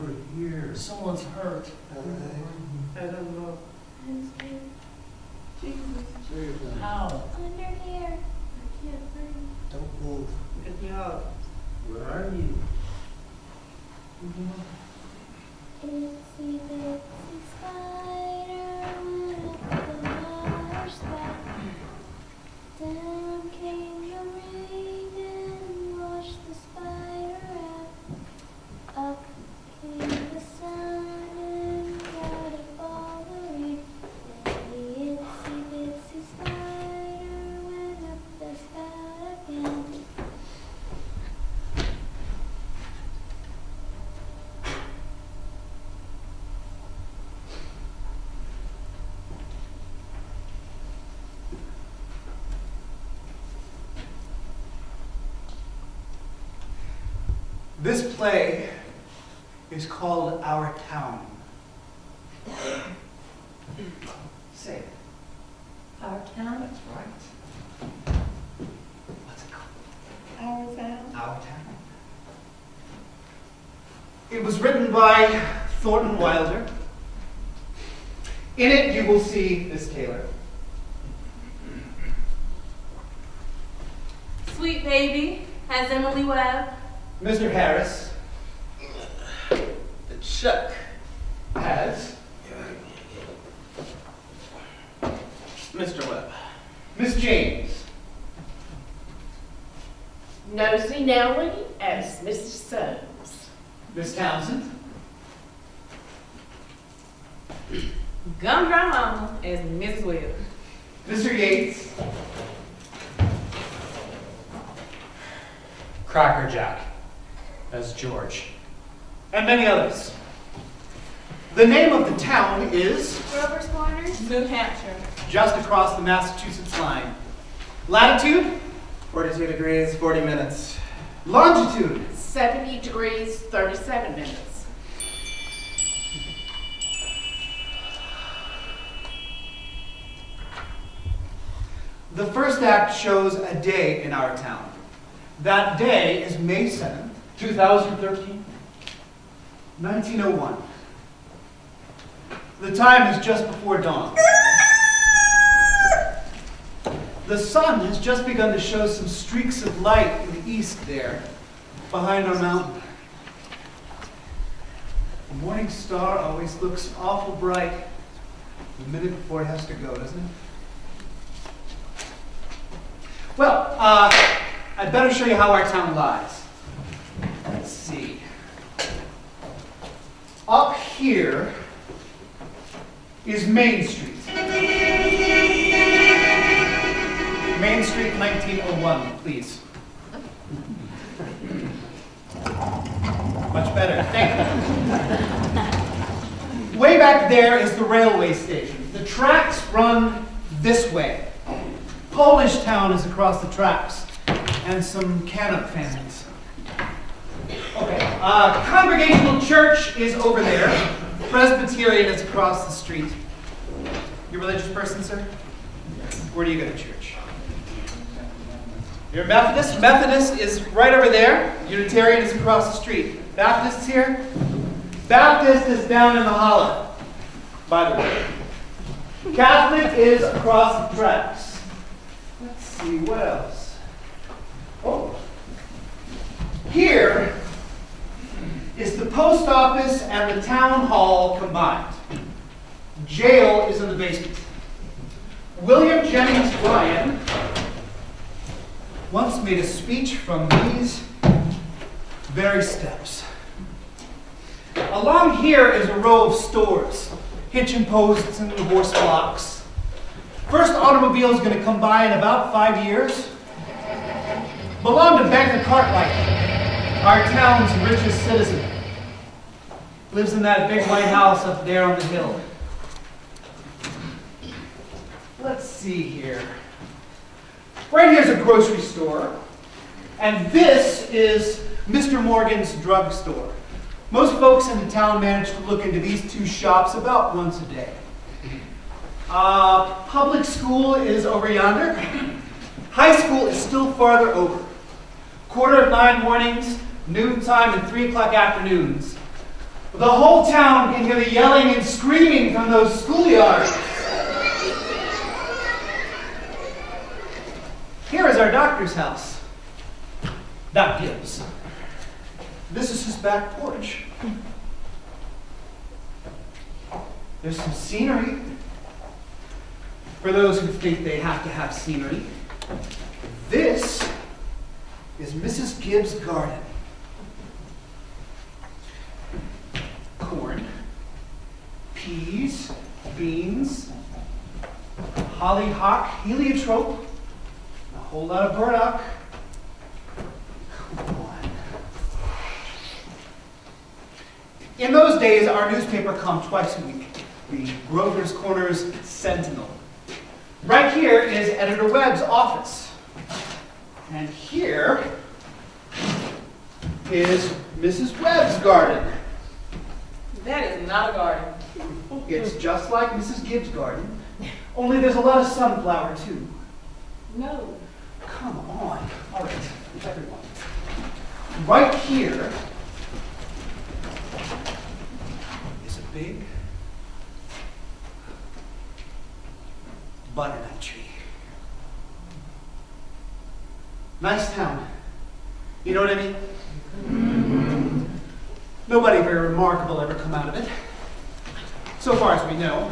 Over here. Someone's hurt. I don't know. Jesus. How? Under here. I can't breathe. Don't move. Get me out. Where are you? Itsy bitsy spider went up the water spout. Down came the rain and washed the spider out. Up came the sun and dried up all the rain. Then the itsy bitsy spider went up the spout again. This play is called Our Town. Say it. Our town? That's right. What's it called? Our town? Our Town. It was written by Thornton Wilder. In it, you will see Miss Taylor. Sweet Baby has Emily Webb. Mr. Harris Chuck. has Mr. Webb. Miss James. Nosy Nellie as Mrs. Soames. Miss Townsend. Gumdrop Mama as Mrs. Webb. Mr. Yates. Cracker Jack as George. And many others. The name of the town is Grover's Corners. New Hampshire. just across the Massachusetts line. Latitude, 42 degrees, 40 minutes. longitude, 70 degrees, 37 minutes. The first act shows a day in our town. That day is May 7th, 2013? 1901. The time is just before dawn. The sun has just begun to show some streaks of light in the east there, behind our mountain. The morning star always looks awful bright the minute before it has to go, doesn't it? Well, I'd better show you how our town lies. Let's see. Up here is Main Street. Main Street, 1901, please. Much better, thank you. Way back there is the railway station. The tracks run this way. Polish Town is across the tracks, and some Canuck families. Okay, Congregational Church is over there. Presbyterian is across the street. You a religious person, sir? Where do you go to church? You're a Methodist? Methodist is right over there. Unitarian is across the street. Baptists here? Baptist is down in the hollow, by the way. Catholic is across the tracks. Let's see, what else? Oh, here is the post office and the town hall combined. Jail is in the basement. William Jennings Bryan once made a speech from these very steps. Along here is a row of stores, hitching posts and the horse blocks. First automobile is going to come by in about 5 years. Belonged to Banker Cartwright, our town's richest citizen. Lives in that big white house up there on the hill. Let's see here. Right here's a grocery store, and this is Mr. Morgan's drugstore. Most folks in the town manage to look into these two shops about once a day. Public school is over yonder. High school is still farther over. 8:45 mornings, noontime, and 3 o'clock afternoons. The whole town can hear the yelling and screaming from those schoolyards. Here is our doctor's house, Doc Gibbs. This is his back porch. There's some scenery for those who think they have to have scenery. This is Mrs. Gibbs' garden. Corn, peas, beans, hollyhock, heliotrope, a whole lot of burdock. Come on. In those days, our newspaper came twice a week, the Grover's Corners Sentinel. Right here is Editor Webb's office. And here is Mrs. Webb's garden. That is not a garden. It's just like Mrs. Gibbs' garden, only there's a lot of sunflower too. No. Come on. All right, everyone. Right here is a big butternut tree. Nice town. You know what I mean? Nobody very remarkable ever come out of it, so far as we know.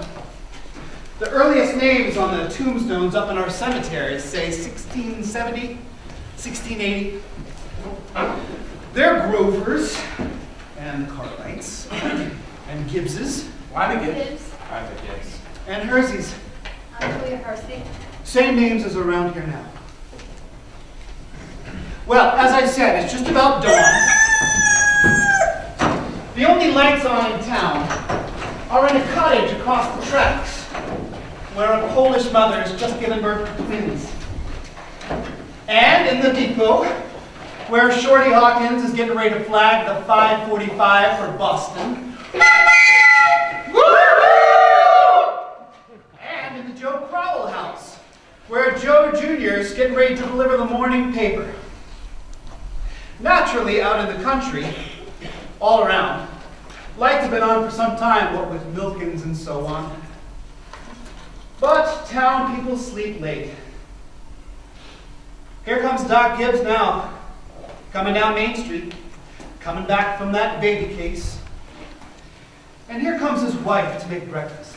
The earliest names on the tombstones up in our cemeteries say 1670, 1680. They're Grovers and Cartwrights and Gibbses. Why the Gibbs? Gibbs. Why the Gibbs? And Herseys. I'm Julia Hersey. Same names as around here now. Well, as I said, it's just about dawn. The only lights on in town are in a cottage across the tracks, where a Polish mother has just given birth to twins. And in the depot, where Shorty Hawkins is getting ready to flag the 545 for Boston. And in the Joe Crowell house, where Joe Jr. is getting ready to deliver the morning paper. Naturally, out in the country, all around, lights have been on for some time, what with Milkins and so on. But town people sleep late. Here comes Doc Gibbs now, coming down Main Street, coming back from that baby case. And here comes his wife to make breakfast.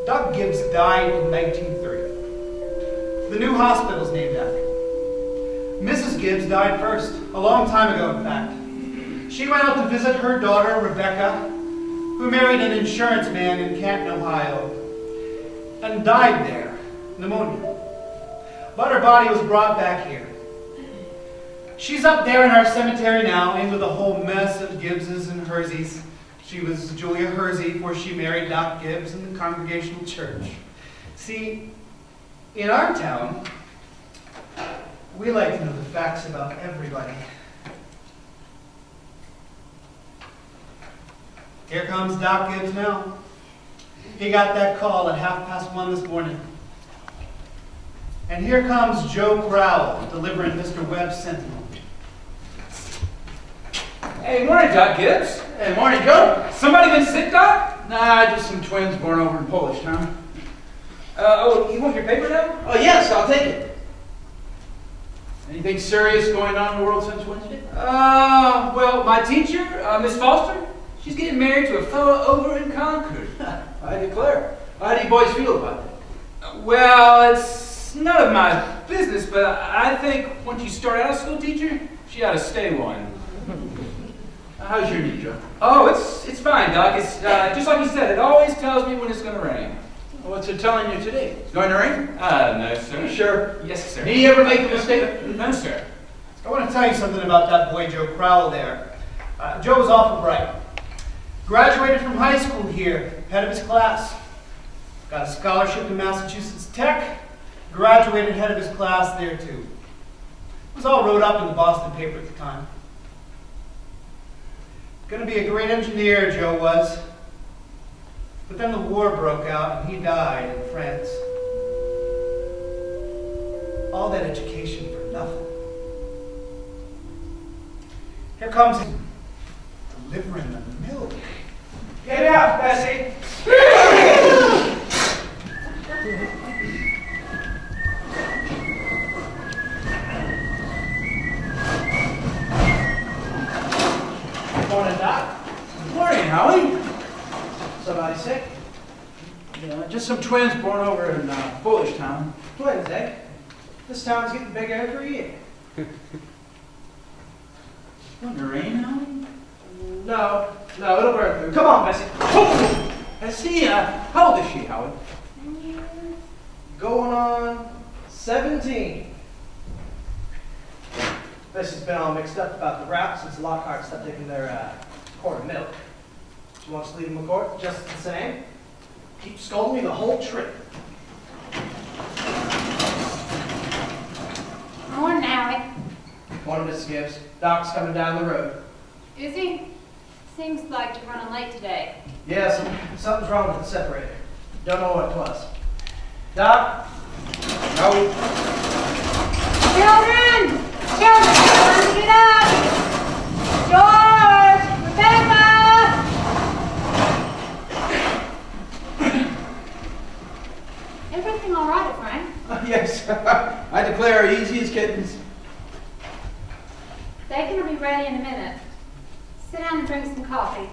Doc Gibbs died in 1930. The new hospital's named after him. Mrs. Gibbs died first, a long time ago, in fact. She went out to visit her daughter, Rebecca, who married an insurance man in Canton, Ohio, and died there, pneumonia. But her body was brought back here. She's up there in our cemetery now, in with a whole mess of Gibbses and Herseys. She was Julia Hersey before she married Doc Gibbs in the Congregational Church. See, in our town, we like to know the facts about everybody. Here comes Doc Gibbs now. He got that call at 1:30 this morning. And here comes Joe Crowell delivering Mr. Webb's Sentinel. Hey, morning, Doc Gibbs. Hey, morning, Joe. Somebody been sick, Doc? Nah, just some twins born over in Polish town. Oh, you want your paper now? Oh, yes, I'll take it. Anything serious going on in the world since Wednesday? Well, my teacher, Miss Foster, she's getting married to a fellow over in Concord. I declare. How do you boys feel about that? Well, it's none of my business, but I think once you start out a school teacher, she ought to stay one. How's your knee, Joe? Oh, it's fine, Doc. It's just like you said. It always tells me when it's going to rain. What's it telling you today? It's going to rain? No, sir. Sure. Yes, sir. Did he ever make a mistake? No, sir. I want to tell you something about that boy Joe Crowell there. Joe was awful bright. Graduated from high school here, head of his class. Got a scholarship to Massachusetts Tech. Graduated head of his class there too. It was all wrote up in the Boston paper at the time. Gonna be a great engineer, Joe was. But then the war broke out and he died in France. All that education for nothing. Here comes delivering the milk. Get out, Bessie. Morning, Doc. Morning, Howie. Somebody sick? Yeah, just some twins born over in Polish town. Twins, eh? This town's getting bigger every year. Going to rain, Howie? No, it'll burn through. Come on, Bessie. I see. How old is she, Howie? Going on 17. Bessie's been all mixed up about the route since Lockhart stopped taking their quart of milk. She wants to leave him a quart just the same. Keep scolding me the whole trip. Morning, Howie. Morning, Mrs. Gibbs. Doc's coming down the road. Is he? Seems like you're running late today. Yeah, something's wrong with the separator. Don't know what it was. Doc? No. Children! Children, time to get up! George! Rebecca! Everything all right, Frank? Yes. I declare easy as kittens. They're going to be ready in a minute. Sit down and drink some coffee.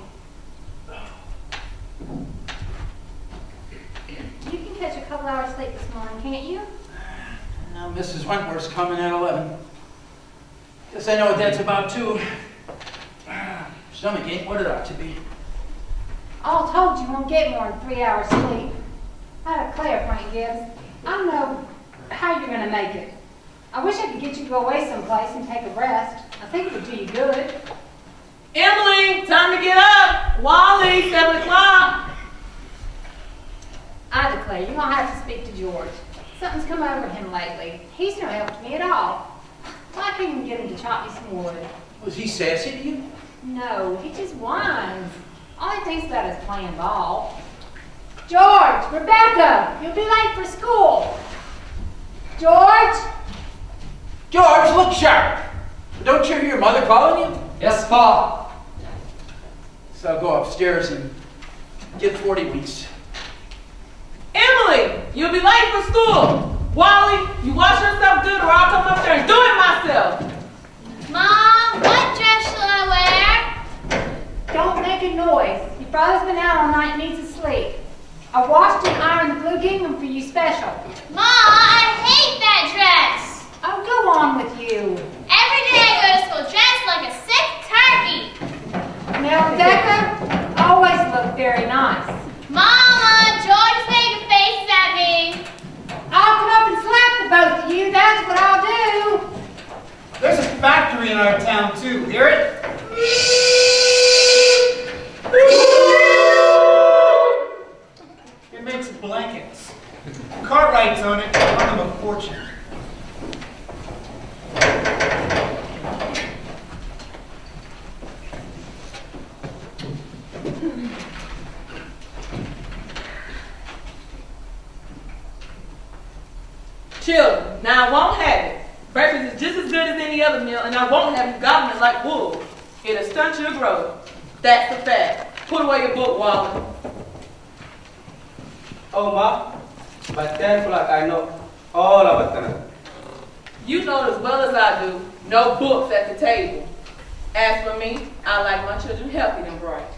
You can catch a couple hours sleep this morning, can't you? Now, Mrs. Wentworth's coming at 11. Guess I know what that's about, too. Stomach ain't what it ought to be. All told, you won't get more than 3 hours sleep. I declare, Frank Gibbs, I don't know how you're going to make it. I wish I could get you to go away someplace and take a rest. I think it would do you good. Emily, time to get up. Wally, 7 o'clock. I declare, you're going to have to speak to George. Something's come over him lately. He's not helped me at all. Why can't you get him to chop me some wood? Was he sassy to you? No, he just whines. All he thinks about is playing ball. George, Rebecca, you'll be late for school. George? George, look sharp. Don't you hear your mother calling you? Yes, Pa. So I'll go upstairs and get 40 weeks. Emily, you'll be late for school. Wally, you wash yourself good or I'll come up there and do it myself. Mom, what dress shall I wear? Don't make a noise. Your brother's been out all night and needs to sleep. I washed and ironed the blue gingham for you special. Ma, I hate that dress. Oh, go on with you. Every day I go to school dressed like a sick turkey. Now, Rebecca, always look very nice. Mama, George is making faces at me. I'll come up and slap the both of you. That's what I'll do. There's a factory in our town, too. Hear it? It makes blankets. Cartwrights on it, run them a fortune. Children, now I won't have it. Breakfast is just as good as any other meal, and I won't have you gobbling like wolves. It'll stunt your growth. That's a fact. Put away your book, Wally. Oh, Ma, by 10 o'clock I know all about them. You know it as well as I do. No books at the table. As for me, I like my children healthy and bright.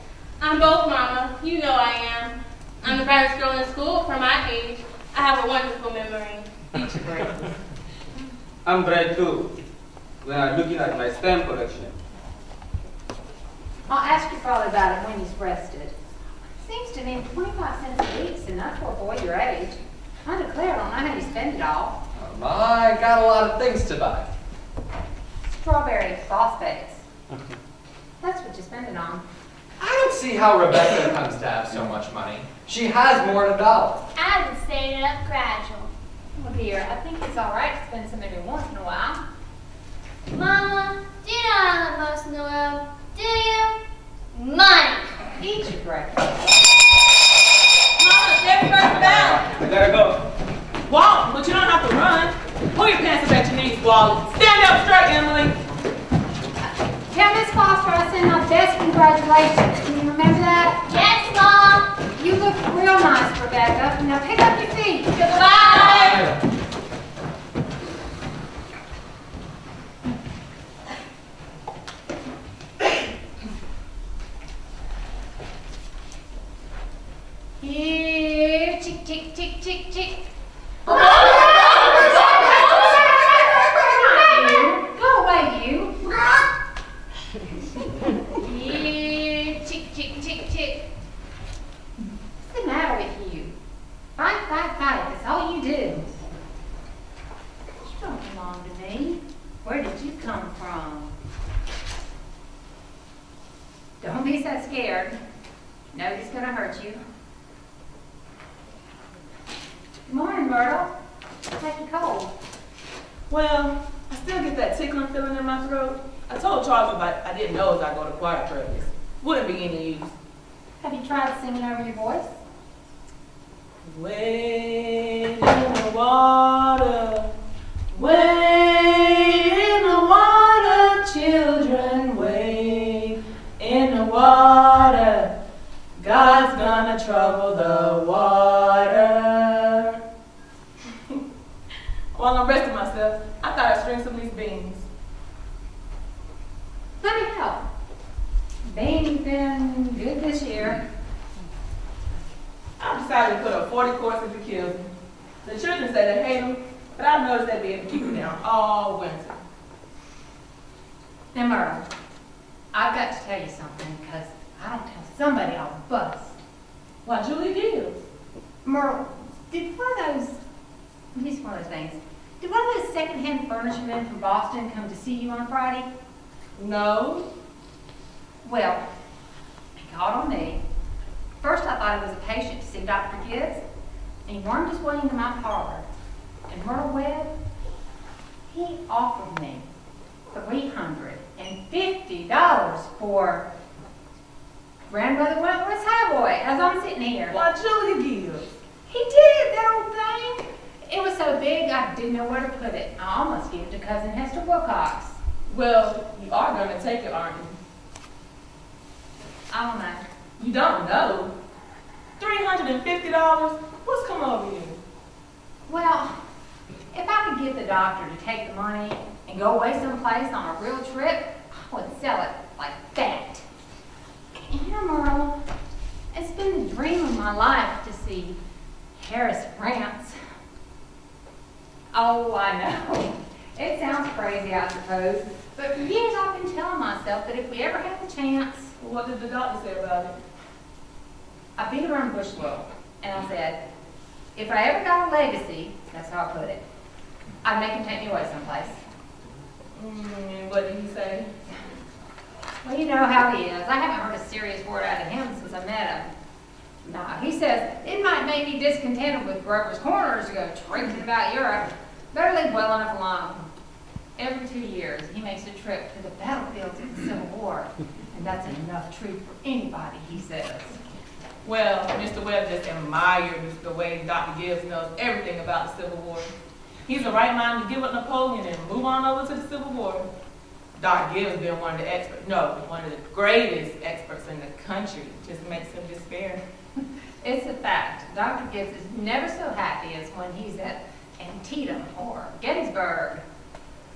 I'm both, Mama. You know I am. I'm the brightest girl in school for my age. I have a wonderful memory. Each great. I'm bright too, when I'm looking at my stamp collection. I'll ask your father about it when he's rested. Seems to me 25 cents a week's enough for a boy your age. I declare I don't know how you spend it all. I got a lot of things to buy. Strawberry phosphates. That's what you spend it on. I don't see how Rebecca comes to have so much money. She has more than $1. I've been saving it up gradual. Well, dear, I think it's all right to spend some every once in a while. Mama, do you know what I love most in the world? Do you? Money. Eat your breakfast. Mama, there's first down. I gotta go. Walk, but you don't have to run. Pull your pants up at your knees, Wally. Stand up straight, Emily. Tell Miss Foster I send my best congratulations. Can you remember that? Yes, Mom. You look real nice, Rebecca. Now pick up your feet. Goodbye. Here, chick, chick, chick, chick, chick. Go away, you. Here, chick, chick, chick, chick. What's the matter with you? Fight, fight, fight. That's all you do. You don't belong to me. Where did you come from? Don't be so scared. Nobody's gonna hurt you. Good morning, Myrtle. Take you cold. Well, I still get that tickling feeling in my throat. I told Charles I didn't know as I go to choir practice. Wouldn't be any use. Have you tried singing over your voice? Wade in the water, wade in the water, children, wade in the water. God's gonna trouble the water. While I'm resting myself, I thought I'd string some of these beans. Let me help. Bean's been good this year. I've decided to put a 40 course into kills. The children say they hate them, but I've noticed they'd be able to keep them down all winter. Now, Myrtle, I've got to tell you something, because I don't tell somebody I'll bust. Why, Julie Gibbs? Myrtle, did one of those, here's one of those things, did one of those secondhand furniture men from Boston come to see you on Friday? No. Well, he called on me. First, I thought it was a patient to see Dr. Gibbs, and he wormed his way into my parlor. And Myrtle Webb, he offered me $350 for Grandmother Wentworth's highboy as I'm sitting here. Why, Julia Gibbs? He did, that old thing. It was so big, I didn't know where to put it. I almost gave it to Cousin Hester Wilcox. Well, you are going to take it, aren't you? I don't know. You don't know? $350? What's come over you? Well, if I could get the doctor to take the money and go away someplace on a real trip, I would sell it like that. You know, Myrtle, it's been the dream of my life to see Paris, France. Oh, I know. It sounds crazy, I suppose, but for years I've been telling myself that if we ever had the chance. Well, what did the doctor say about it? I beat around the bush a little, and I said, if I ever got a legacy, that's how I put it, I'd make him take me away someplace. What did he say? Well, you know how he is. I haven't heard a serious word out of him since I met him. No, he says it might make me discontented with Grover's Corners to go traipsing about Europe. Better leave well enough alone. Every 2 years, he makes a trip to the battlefields of the Civil War, and that's enough treat for anybody, he says. Well, Mr. Webb just admires the way Dr. Gibbs knows everything about the Civil War. He's the right mind to give up Napoleon and move on over to the Civil War. Dr. Gibbs has been one of the experts, no, one of the greatest experts in the country. Just makes him despair. It's a fact. Dr. Gibbs is never so happy as when he's at Antietam or Gettysburg.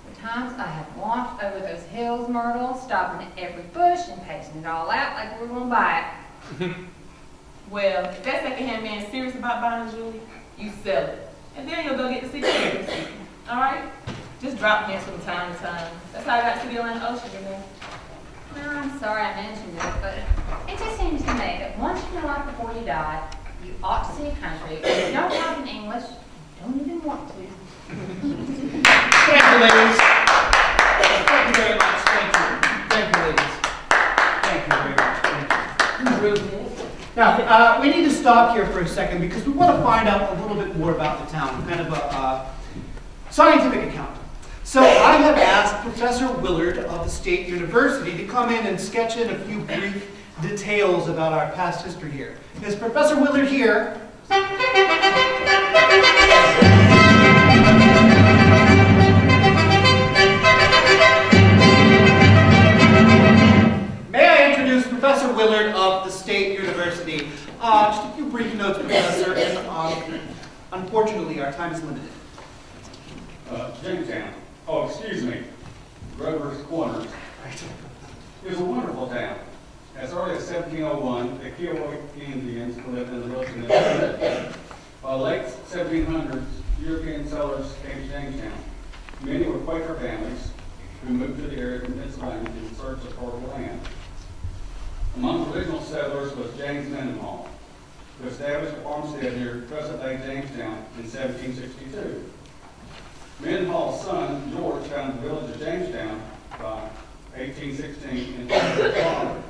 The times I have walked over those hills, Myrtle, stopping at every bush and pacing it all out like we were going to buy it. Well, if that secondhand man is serious about buying a Julie, you sell it. And then you'll go get to see Paris. All right? Just drop hints from time to time. That's how I got to the Atlantic Ocean, you know. Well, I'm sorry I mentioned it, but it just seems to me that once in your life before you die, you ought to see a country where you don't talk in English, don't even want to. Thank you, ladies. Thank you very much. Thank you. Thank you, ladies. Thank you very much. Thank you. Now, we need to stop here for a second because we want to find out a little bit more about the town, kind of a scientific account. So I have asked Professor Willard of the State University to come in and sketch in a few brief details about our past history here. Is Professor Willard here? Our time is limited. Jamestown. Oh, excuse me. Grover's Corners. It was a wonderful town. As early as 1701, the Kiowa Indians lived in the wilderness. By the late 1700s, European settlers came to Jamestown. Many were Quaker families who moved to the area from Pennsylvania in search of fertile land. Among the original settlers was James Mendenhall, who established a farmstead near present-day Jamestown in 1762. Mendenhall's son, George, founded the village of Jamestown by 1816 and his father.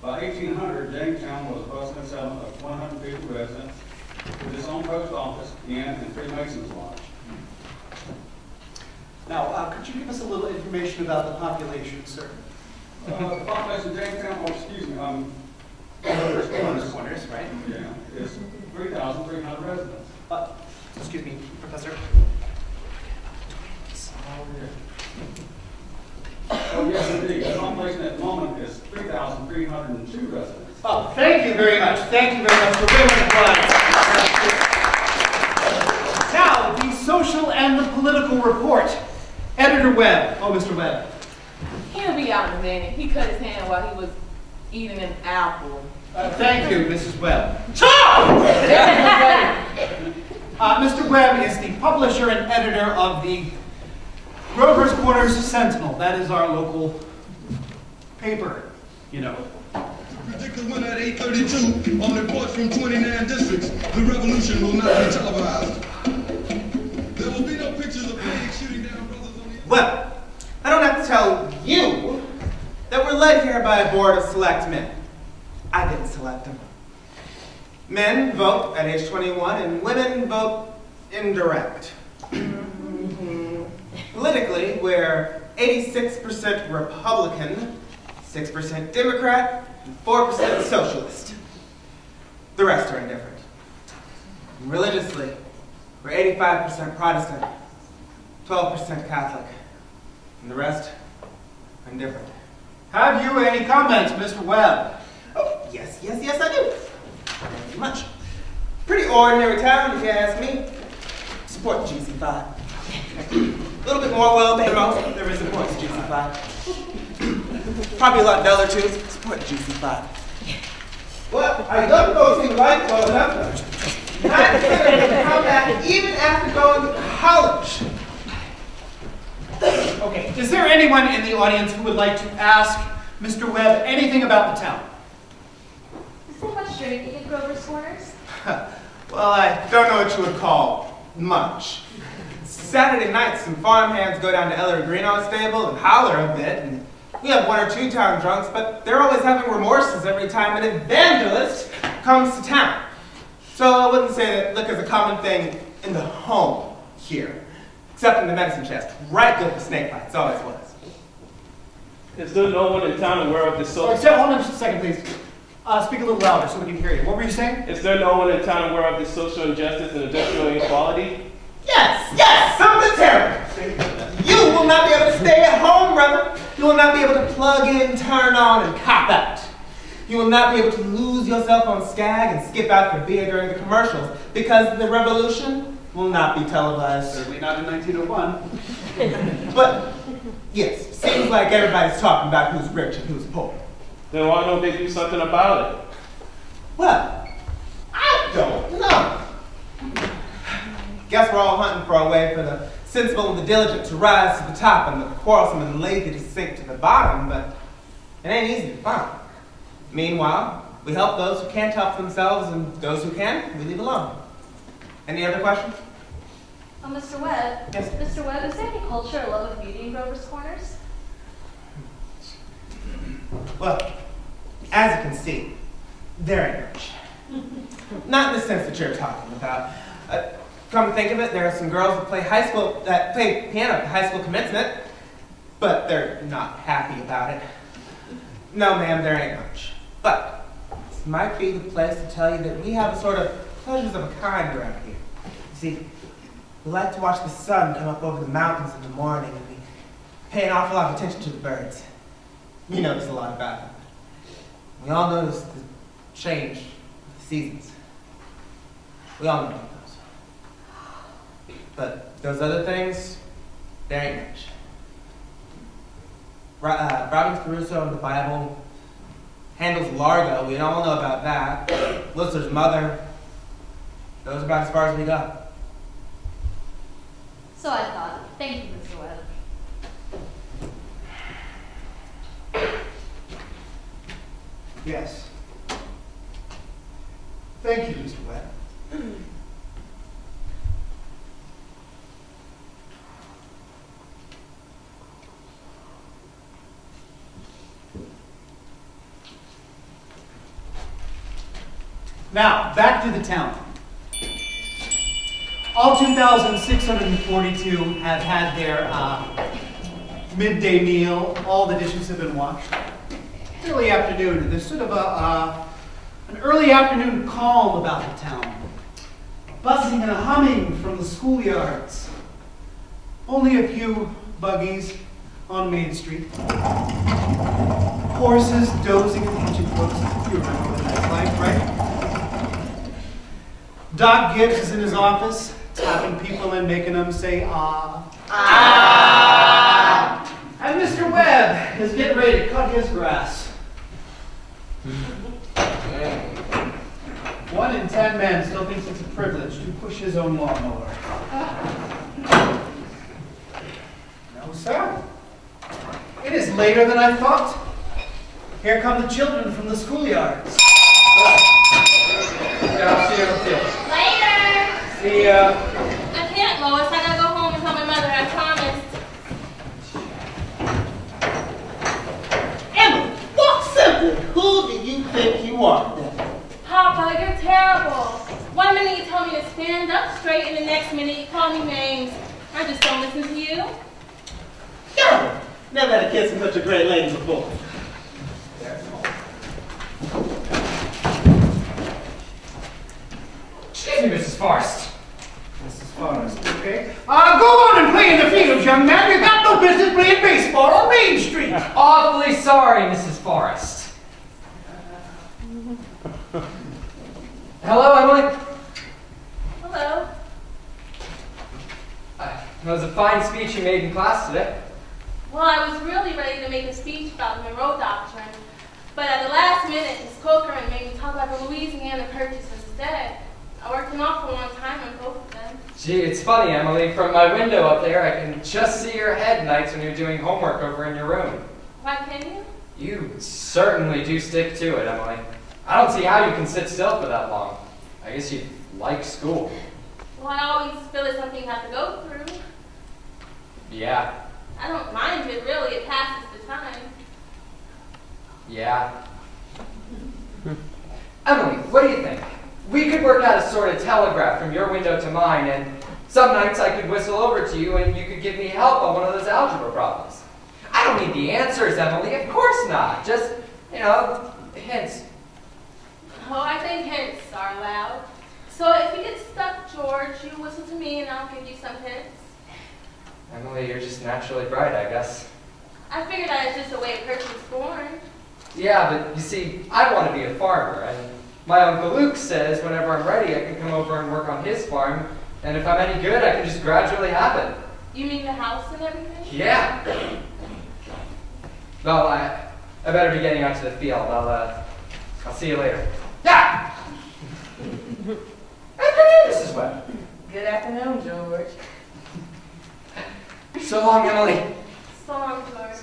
By 1800, Jamestown was a bustling settlement of 150 residents with its own post office, inn, and Freemasons Lodge. Now, could you give us a little information about the population, sir? The population of Jamestown, oh, excuse me, Corners, right? Yeah, is 3,300 residents. Excuse me, Professor. Oh, yes, indeed. The population at the moment is 3,302 residents. Oh, thank you very much. Thank you very much for bringing the applause. Now, the social and the political report. Editor Webb. Oh, Mr. Webb. He'll be out in a minute. He cut his hand while he was eating an apple. Thank you, Mrs. Webb. Mr. Webb is the publisher and editor of the Grover's Corners Sentinel. That is our local paper, you know. Predicted winner at 8:32 on reports from 29 districts. The revolution will not be televised. There will be no pictures of pigs shooting down brothers on the... Well, I don't have to tell you that we're led here by a board of select men. I didn't select them. Men vote at age 21 and women vote indirect. Politically, we're 86% Republican, 6% Democrat, and 4% Socialist. The rest are indifferent. Religiously, we're 85% Protestant, 12% Catholic, and the rest are indifferent. Have you any comments, Mr. Webb? Oh, yes, I do. Very much. Pretty ordinary town, if you ask me. Support the GC5. A little bit more well-paid most. There is support the GC5. Probably a lot duller too. Support the GC5. Well, I love those who like well enough. Not to come back even after going to college. Okay, is there anyone in the audience who would like to ask Mr. Webb anything about the town? Is there much drinking at Grover's Corners? Well, I don't know what you would call much. Saturday nights, some farmhands go down to Ellery Greenaw's stable and holler a bit, and we have one or two town drunks, but they're always having remorses every time an evangelist comes to town. So I wouldn't say that liquor's a common thing in the home here, except in the medicine chest. Right good for snake bites, always was. Is there no one in town aware of the social... Sorry, hold on just a second, please. Speak a little louder so we can hear you. What were you saying? Is there no one in town aware of the social injustice and industrial inequality? Yes, something terrible. You will not be able to stay at home, brother. You will not be able to plug in, turn on, and cop out. You will not be able to lose yourself on Skag and skip out for beer during the commercials because the revolution will not be televised. Certainly not in 1901. But, yes, seems like everybody's talking about who's rich and who's poor. Then why don't they do something about it? Well, I don't know. Guess we're all hunting for a way for the sensible and the diligent to rise to the top and the quarrelsome and the lazy to sink to the bottom, but it ain't easy to find. Meanwhile, we help those who can't help themselves, and those who can, we leave alone. Any other questions? Oh, Mr. Webb. Yes. Mr. Webb, is there any culture or love of beauty in Grover's Corners? Well, as you can see, there ain't much. Not in the sense that you're talking about. Come to think of it, there are some girls that play piano at high school commencement, but they're not happy about it. No, ma'am, there ain't much. But this might be the place to tell you that we have a sort of pleasures of a kind around here. You see, we like to watch the sun come up over the mountains in the morning, and we pay an awful lot of attention to the birds. We notice a lot about them. We all notice the change of the seasons. We all know about those. But those other things, there ain't much. Robinson Crusoe in the Bible, Handel's Largo, we all know about that. Lister's Mother, those are about as far as we got. So I thought. Thank you, Mr. Webb. Yes. Thank you, Mr. Webb. Now, back to the town. All 2,642 have had their midday meal. All the dishes have been washed. Early afternoon. There's sort of an early afternoon calm about the town. Buzzing and humming from the schoolyards. Only a few buggies on Main Street. Horses dozing in kitchen books. You remember what that's like, right? Doc Gibbs is in his office, tapping people and making them say, ah. Ah! And Mr. Webb is getting ready to cut his grass. 1 in 10 men still thinks it's a privilege to push his own lawnmower. No, sir. It is later than I thought. Here come the children from the schoolyards. Later! See ya. I can't, Lois. I gotta go home and tell my mother. I promised. Emily, walk simply. Who do you think you are? Papa, you're terrible. 1 minute you tell me to stand up straight, and the next minute you call me names. I just don't listen to you. Yo! Never had a kiss from such a great lady before. Excuse me, Mrs. Forrest. Mrs. Forrest, okay. Go on and play in the fields, young man. You got no business playing baseball on Main Street. Awfully sorry, Mrs. Forrest. Hello, Emily. Hello. That was a fine speech you made in class today. Well, I was really ready to make a speech about the Monroe Doctrine, but at the last minute, Miss Corcoran made me talk about the Louisiana Purchase instead. I worked an awful long time on both of them. Gee, it's funny, Emily. From my window up there, I can just see your head nights when you're doing homework over in your room. Why can you? You certainly do stick to it, Emily. I don't see how you can sit still for that long. I guess you like school. Well, I always feel it's something you have to go through. Yeah. I don't mind it, really. It passes the time. Yeah. Emily, what do you think? We could work out a sort of telegraph from your window to mine, and some nights I could whistle over to you and you could give me help on one of those algebra problems. I don't need the answers, Emily. Of course not. Just, hints. Oh, I think hints are allowed. So if you get stuck, George, you whistle to me and I'll give you some hints. Emily, you're just naturally bright, I guess. I figured that it's just the way a person's born. Yeah, but you see, I want to be a farmer, and my Uncle Luke says whenever I'm ready, I can come over and work on his farm, and if I'm any good, I can just gradually have it. You mean the house and everything? Yeah. Well, I better be getting out to the field. I'll see you later. Yeah! Afternoon, Mrs. Webb. Good afternoon, George. So long, Emily. So long, George.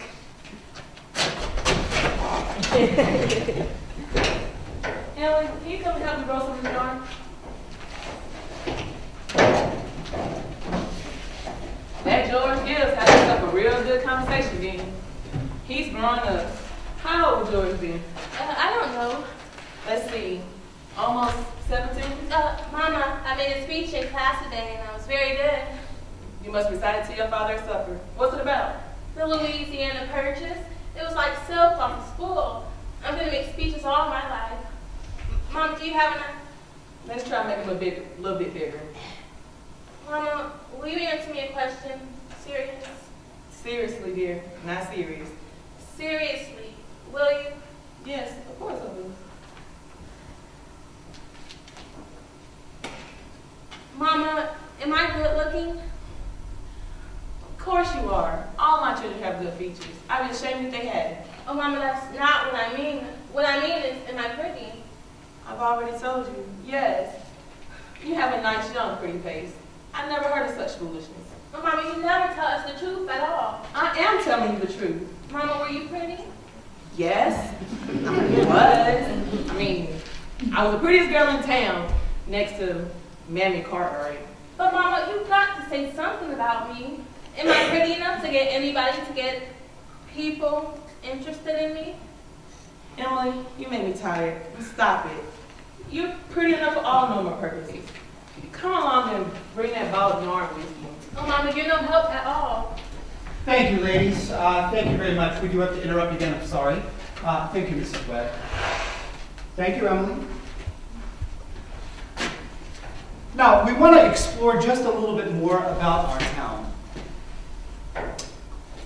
Ellen, can you come help me roll some yarn? That George Gibbs had himself a real good conversation game. He's grown up. How old George been? I don't know. Let's see. Almost 17? Mama, I made a speech in class today and I was very good. You must recite it to your father at supper. What's it about? The Louisiana Purchase. It was like silk off of spool. I'm going to make speeches all my life. Mom, do you have enough? Let's try and make him a little bit bigger. Mama, will you answer me a question? Serious? Seriously, dear. Not serious. Seriously, will you? Yes, of course I will. Mama, Am I good looking? Of course you are. All my children have good features. I'd be ashamed if they hadn't. Oh, Mama, that's not what I mean. What I mean is, am I pretty? I've already told you, yes. You have a nice, young, pretty face. I never heard of such foolishness. Oh, Mama, you never tell us the truth at all. I am telling you the truth. Mama, were you pretty? Yes, I was. I mean, I was the prettiest girl in town, next to Mammy Cartwright. But Mama, you've got to say something about me. Am I pretty enough to get anybody, to get people interested in me? Emily, you made me tired. Stop it. You're pretty enough for all normal purposes. Come along and bring that ball of yarn with you. Oh, Mama, you're no help at all. Thank you, ladies. Thank you very much. We do have to interrupt again. I'm sorry. Thank you, Mrs. Webb. Thank you, Emily. Now, we want to explore just a little bit more about our town.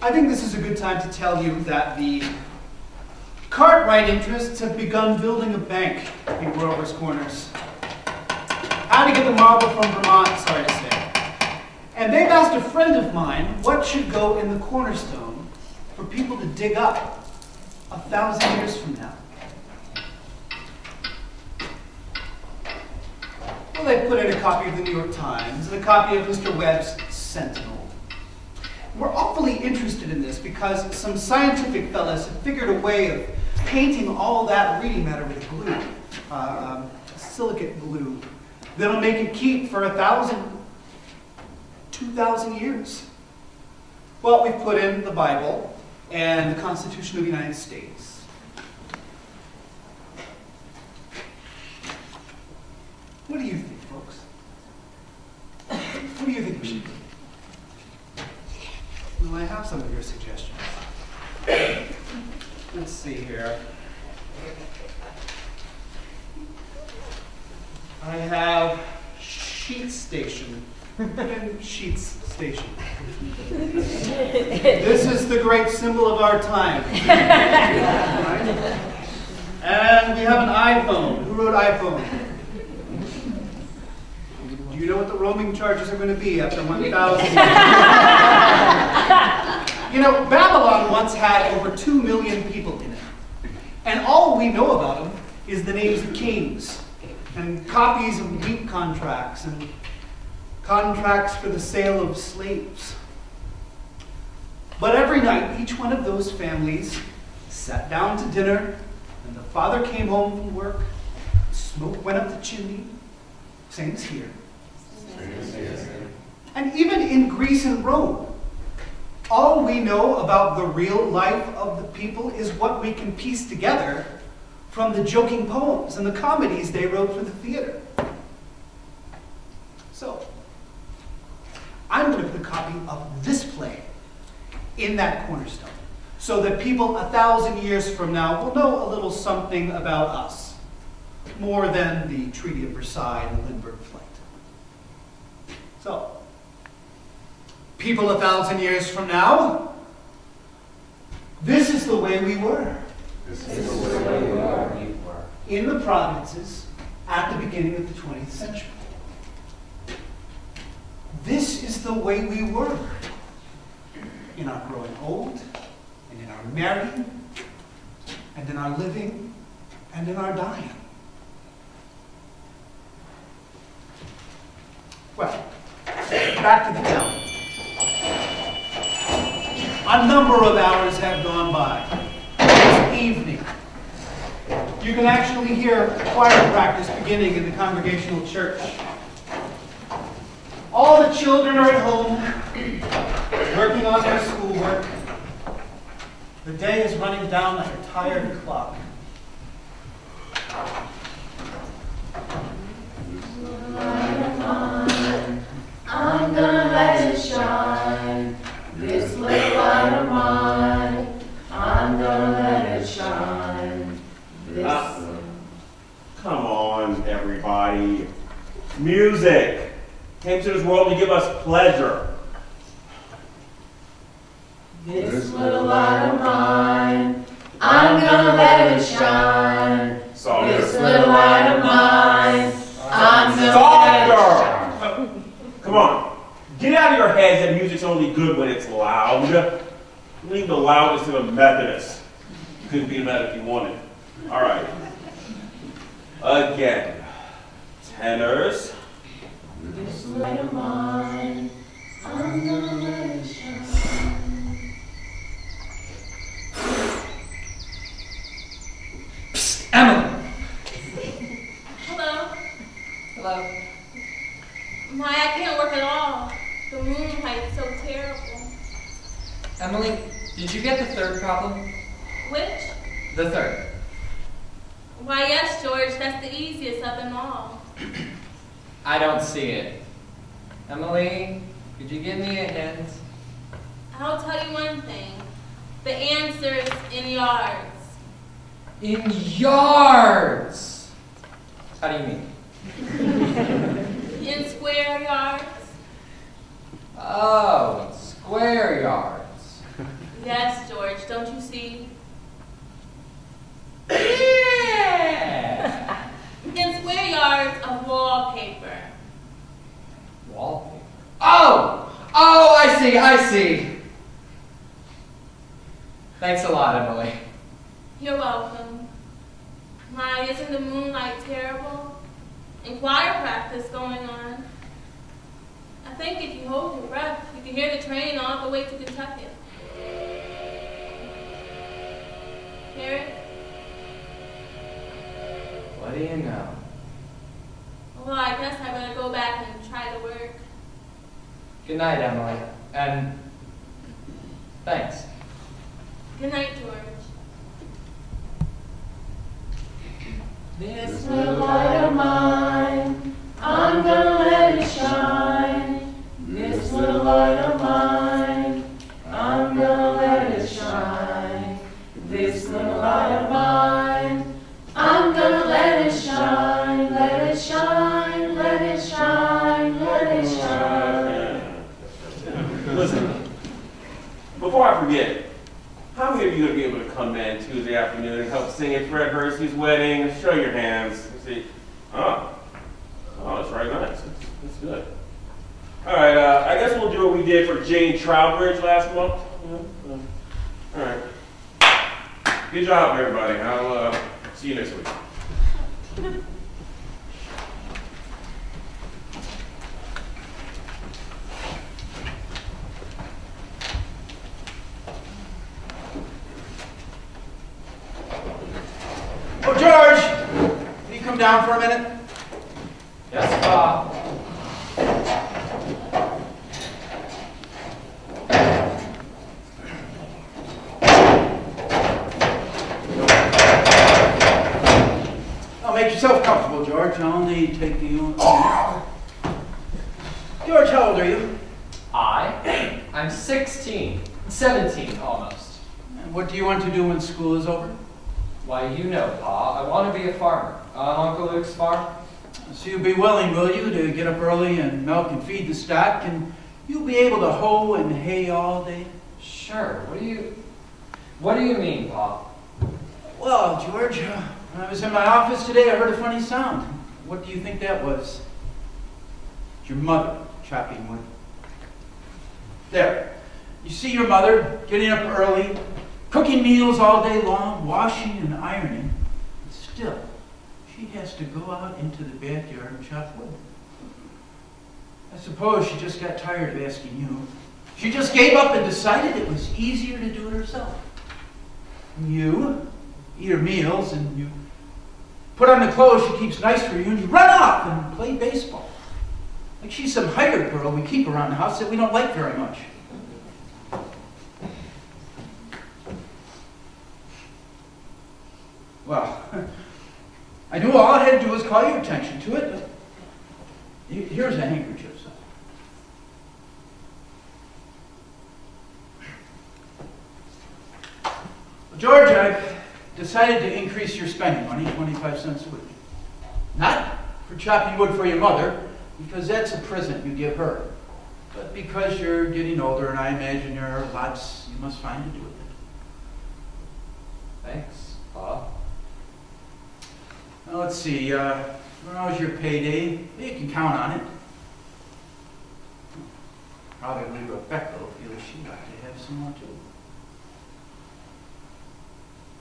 I think this is a good time to tell you that the Cartwright interests have begun building a bank in Grover's Corners. How to get the marble from Vermont, sorry to say. And they've asked a friend of mine what should go in the cornerstone for people to dig up 1,000 years from now. Well, they put in a copy of the New York Times and a copy of Mr. Webb's Sentinel. We're awfully interested in this because some scientific fellas have figured a way of painting all that reading matter with glue, silicate glue, that'll make it keep for 1,000, 2,000 years. Well, we've put in the Bible and the Constitution of the United States. What do you think, folks? What do you think we should do? Well, I have some of your suggestions. Let's see here. I have Sheets Station. Sheets Station. This is the great symbol of our time. And we have an iPhone. Who wrote iPhone? Do you know what the roaming charges are going to be after 1,000 years? You know, Babylon once had over 2 million people in it. And all we know about them is the names of kings, and copies of wheat contracts, and contracts for the sale of slaves. But every night, each one of those families sat down to dinner, and the father came home from work, smoke went up the chimney, same as here. And even in Greece and Rome, all we know about the real life of the people is what we can piece together from the joking poems and the comedies they wrote for the theater. So, I'm going to put a copy of this play in that cornerstone so that people 1,000 years from now will know a little something about us, more than the Treaty of Versailles and the Lindbergh Flight. So, people 1,000 years from now, this is the way we were. This is the way we were. In the provinces at the beginning of the 20th century. This is the way we were. In our growing old, and in our marrying, and in our living, and in our dying. Well, back to the town. A number of hours have gone by. It's evening. You can actually hear choir practice beginning in the Congregational Church. All the children are at home, working on their schoolwork. The day is running down like a tired clock. I'm gonna let it shine. This little light of mine, I'm gonna let it shine. Come on, everybody. Music came to this world to give us pleasure. This little light of mine, I'm gonna let it shine. This little light of mine, I'm gonna let it shine. Come on. Get out of your heads that music's only good when it's loud. Leave the loudness to the Methodists. You couldn't be a Methodist if you wanted. All right. Again. Tenors. This light of mine, I'm gonna let it shine. Psst, Emily! Hello. Hello. My, I can't work at all. The moonlight's so terrible. Emily, did you get the third problem? Which? The third. Why, yes, George, that's the easiest of them all. I don't see it. Emily, could you give me a hint? I'll tell you one thing. The answer's in yards. In yards! How do you mean? In square yards. Oh, in square yards. Yes, George, don't you see? Yeah! In square yards of wallpaper. Wallpaper? Oh! Oh, I see. Thanks a lot, Emily. You're welcome. My, isn't the moonlight terrible? And choir practice going on. I think if you hold your breath, you can hear the train all the way to Kentucky. Hear it? What do you know? Well, I guess I better go back and try to work. Good night, Emily. And thanks. Good night, George. This little light of mine, I'm gonna let it shine. This little light of mine, I'm gonna let it shine. This little light of mine, I'm gonna let it shine. Let it shine, let it shine, let it shine. Listen, before I forget, how many of you are going to be able to come in Tuesday afternoon and help sing at Fred Hersey's wedding? Show your hands. Let's see. Oh, that's very nice. That's good. All right, I guess we'll do what we did for Jane Trowbridge last month. All right. Good job, everybody. I'll see you next week. Oh, George! Can you come down for a minute? Yes, Pa. Oh, make yourself comfortable, George. I'll only take you a minute. George, how old are you? I'm 16. 17, almost. And what do you want to do when school is over? Why, you know, Pa, I want to be a farmer. On Uncle Luke's farm. So you'll be willing, will you, to get up early and milk and feed the stock, and you'll be able to hoe and hay all day? Sure. What do you mean, Pa? Well, George, when I was in my office today, I heard a funny sound. What do you think that was? It's your mother chopping wood. There. You see your mother getting up early, cooking meals all day long, washing and ironing. But still, she has to go out into the backyard and chop wood. I suppose she just got tired of asking you. She just gave up and decided it was easier to do it herself. You eat her meals and you put on the clothes she keeps nice for you and you run off and play baseball. Like she's some hired girl we keep around the house that we don't like very much. Well, I knew all I had to do was call your attention to it, but here's a handkerchief. So. Well, George, I've decided to increase your spending money, 25 cents a week. Not for chopping wood for your mother, because that's a present you give her, but because you're getting older and I imagine there are lots you must find to do with it. Thanks, Pa. Now, let's see, when was your payday? You can count on it. Probably Rebecca will feel she'd like to have some more too.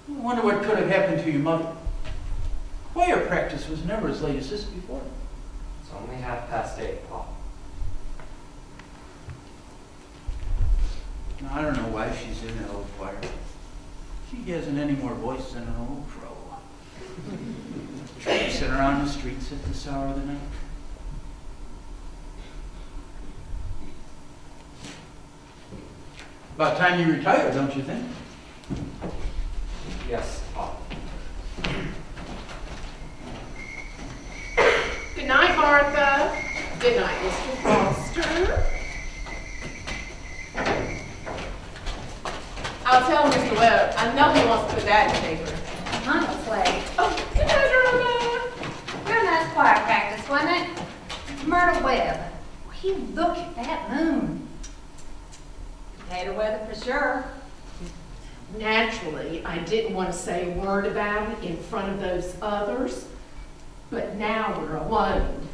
I wonder what could have happened to your mother. Choir practice was never as late as this before. It's only 8:30, Paul. Now, I don't know why she's in that old choir. She hasn't any more voice than an old crow. Traipsing around the streets at this hour of the night. About time you retire, don't you think? Yes, Paul. Good night, Martha. Good night, Mr. Foster. I'll tell Mr. Webb. I know he wants to put that in the paper. Honestly. Oh, good night, Irma. Real nice choir practice, wasn't it? Myrtle Webb. Will you look at that moon? Potato weather for sure. Naturally, I didn't want to say a word about it in front of those others, but now we're alone.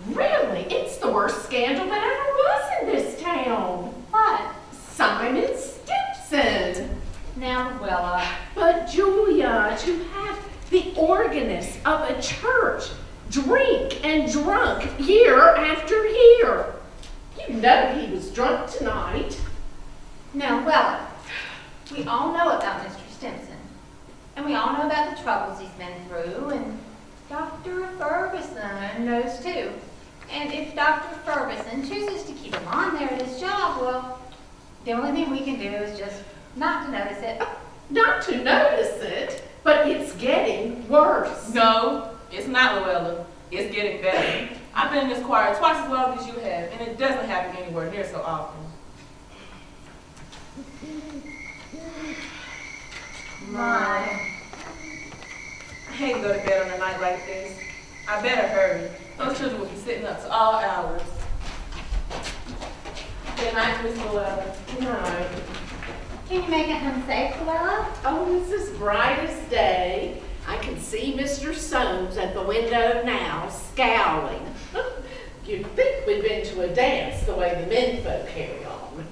Really, it's the worst scandal that ever was in this town. What? Simon Stimpson. Now, Luella. But Julia, to have the organist of a church drink and drunk year after year. You know he was drunk tonight. Now, Luella, we all know about Mr. Stimpson. And we all know about the troubles he's been through, and Dr. Ferguson knows too. And if Dr. Ferguson chooses to keep him on there at his job, well, the only thing we can do is just not to notice it. Not to notice it, but it's getting worse. No, it's not, Luella. It's getting better. I've been in this choir twice as long as you have, and it doesn't happen anywhere near so often. My. I hate to go to bed on a night like this. I better hurry. Those children will be sitting up to all hours. Good night, Miss Luella. Good night. Can you make it home safe, Luella? Oh, it's as bright as day. I can see Mr. Soames at the window now, scowling. You'd think we'd been to a dance the way the men folk carry on.